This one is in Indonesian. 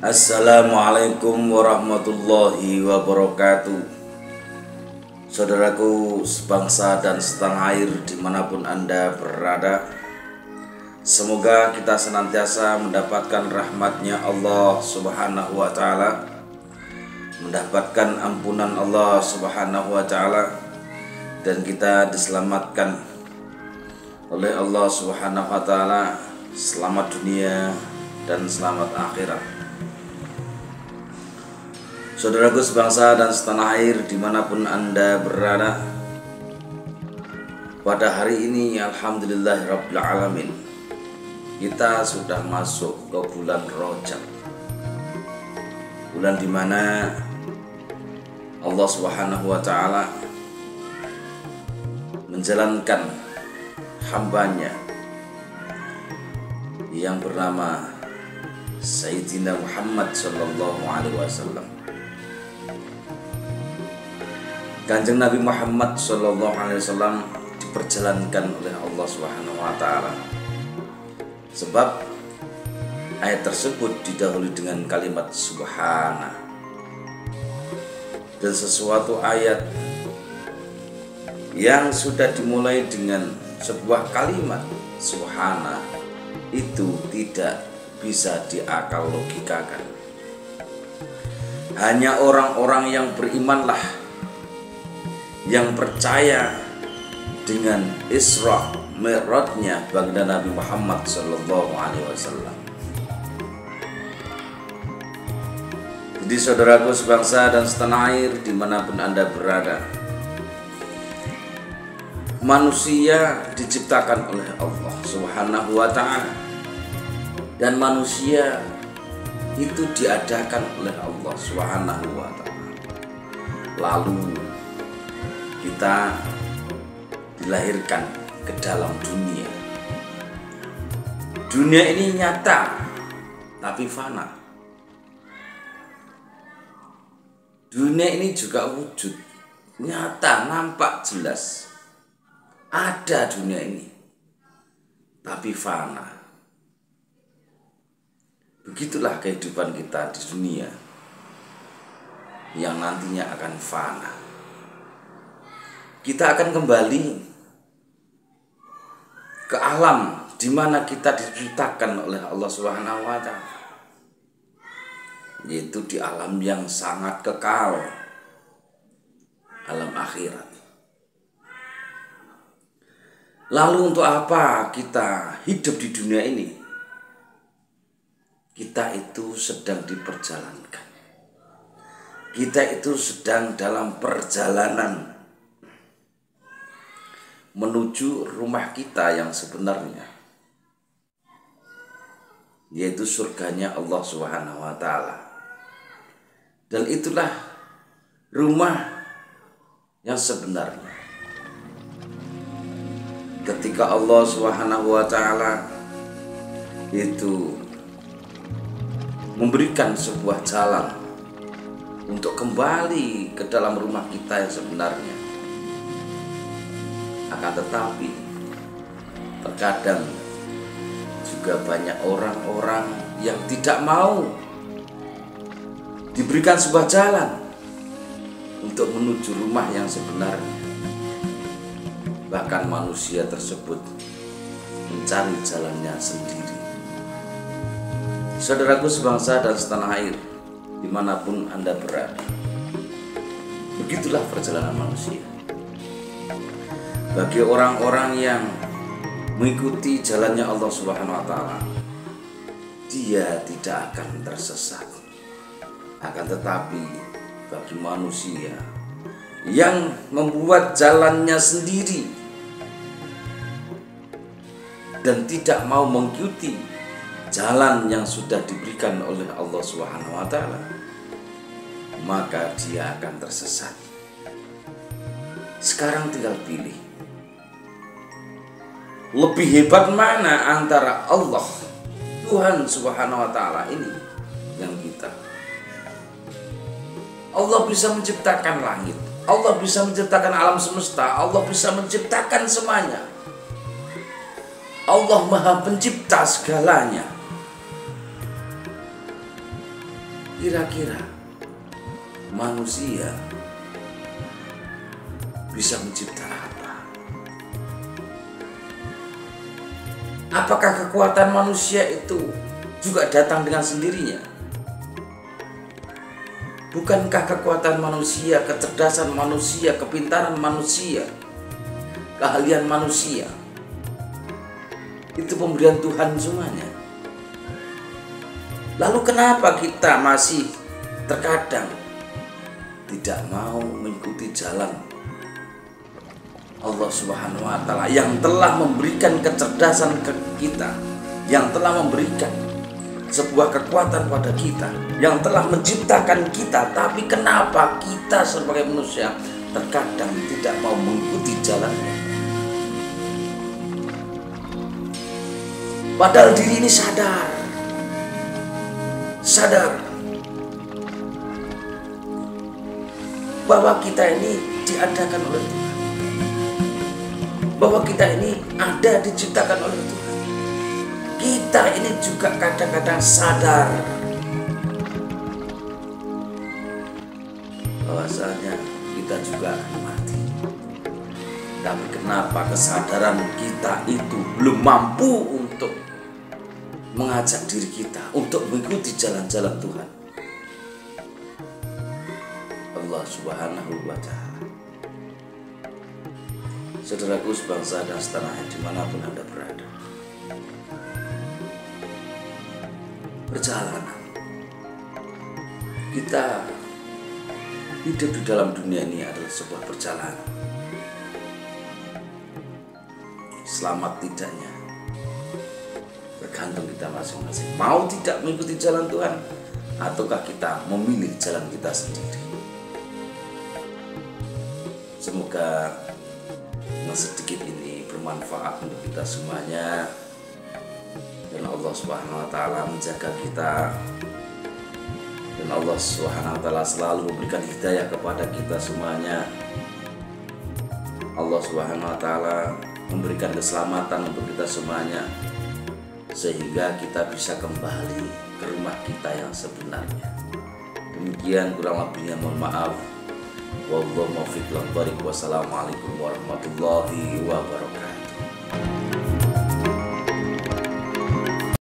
Assalamualaikum warahmatullahi wabarakatuh. Saudaraku sebangsa dan setanah air dimanapun Anda berada, semoga kita senantiasa mendapatkan rahmatnya Allah subhanahu wa ta'ala, mendapatkan ampunan Allah subhanahu wa ta'ala, dan kita diselamatkan oleh Allah subhanahu wa ta'ala, selamat dunia dan selamat akhirat. Saudaraku sebangsa dan setanah air dimanapun Anda berada, pada hari ini alhamdulillahirabbil alamin kita sudah masuk ke bulan Rajab, bulan dimana Allah subhanahu wa ta'ala menjalankan hambanya yang bernama Sayyidina Muhammad sallallahu alaihi wasallam. Kanjeng Nabi Muhammad sallallahu alaihi wasallam diperjalankan oleh Allah Subhanahu wa taala. Sebab ayat tersebut didahului dengan kalimat subhana. Dan sesuatu ayat yang sudah dimulai dengan sebuah kalimat subhana itu tidak bisa diakal logikakan. Hanya orang-orang yang berimanlah yang percaya dengan Isra Mi'rajnya baginda Nabi Muhammad sallallahu alaihi wasallam. Jadi saudaraku sebangsa dan setanah air dimanapun Anda berada, manusia diciptakan oleh Allah subhanahu wa ta'ala, dan manusia itu diadakan oleh Allah subhanahu wa ta'ala. Lalu kita dilahirkan ke dalam dunia. Dunia ini nyata tapi fana. Dunia ini juga wujud, nyata, nampak jelas. Ada dunia ini tapi fana. Begitulah kehidupan kita di dunia yang nantinya akan fana. Kita akan kembali ke alam di mana kita diciptakan oleh Allah Subhanahu wa ta'ala, yaitu di alam yang sangat kekal, alam akhirat. Lalu untuk apa kita hidup di dunia ini? Kita itu sedang diperjalankan. Kita itu sedang dalam perjalanan menuju rumah kita yang sebenarnya, yaitu surganya Allah Subhanahu wa ta'ala. Dan itulah rumah yang sebenarnya. Ketika Allah Subhanahu wa ta'ala itu memberikan sebuah jalan untuk kembali ke dalam rumah kita yang sebenarnya, akan tetapi terkadang juga banyak orang-orang yang tidak mau diberikan sebuah jalan untuk menuju rumah yang sebenarnya. Bahkan manusia tersebut mencari jalannya sendiri. Saudaraku sebangsa dan setanah air dimanapun Anda berada, begitulah perjalanan manusia. Bagi orang-orang yang mengikuti jalannya Allah Subhanahu wa ta'ala, dia tidak akan tersesat. Akan tetapi bagi manusia yang membuat jalannya sendiri dan tidak mau mengikuti jalan yang sudah diberikan oleh Allah Subhanahu wa ta'ala, maka dia akan tersesat. Sekarang tinggal pilih, lebih hebat mana antara Allah Tuhan Subhanahu wa ta'ala ini yang kita. Allah bisa menciptakan langit, Allah bisa menciptakan alam semesta, Allah bisa menciptakan semuanya. Allah Maha Pencipta segalanya. Kira-kira manusia bisa mencipta apa? Apakah kekuatan manusia itu juga datang dengan sendirinya? Bukankah kekuatan manusia, kecerdasan manusia, kepintaran manusia, keahlian manusia itu pemberian Tuhan semuanya? Lalu kenapa kita masih terkadang tidak mau mengikuti jalan Allah Subhanahu wa Ta'ala yang telah memberikan kecerdasan ke kita, yang telah memberikan sebuah kekuatan pada kita, yang telah menciptakan kita, tapi kenapa kita sebagai manusia terkadang tidak mau mengikuti jalannya? Padahal diri ini sadar bahwa kita ini diadakan oleh Tuhan, bahwa kita ini ada diciptakan oleh Tuhan. Kita ini juga kadang-kadang sadar bahwasanya kita juga akan mati. Tapi kenapa kesadaran kita itu belum mampu untuk mengajak diri kita untuk mengikuti jalan-jalan Tuhan Allah Subhanahu wa Ta'ala? Saudaraku sebangsa dan setanah air dimanapun Anda berada, perjalanan kita hidup di dalam dunia ini adalah sebuah perjalanan. Selamat tidaknya bergantung kita masing-masing, mau tidak mengikuti jalan Tuhan ataukah kita memilih jalan kita sendiri. Semoga yang sedikit ini bermanfaat untuk kita semuanya, dan Allah Subhanahu wa Ta'ala menjaga kita, dan Allah Subhanahu wa Ta'ala selalu memberikan hidayah kepada kita semuanya. Allah Subhanahu wa Ta'ala memberikan keselamatan untuk kita semuanya, sehingga kita bisa kembali ke rumah kita yang sebenarnya. Demikian kurang lebihnya, mohon maaf. Wallahu muwaffiq. Wassalamualaikum warahmatullahi wabarakatuh.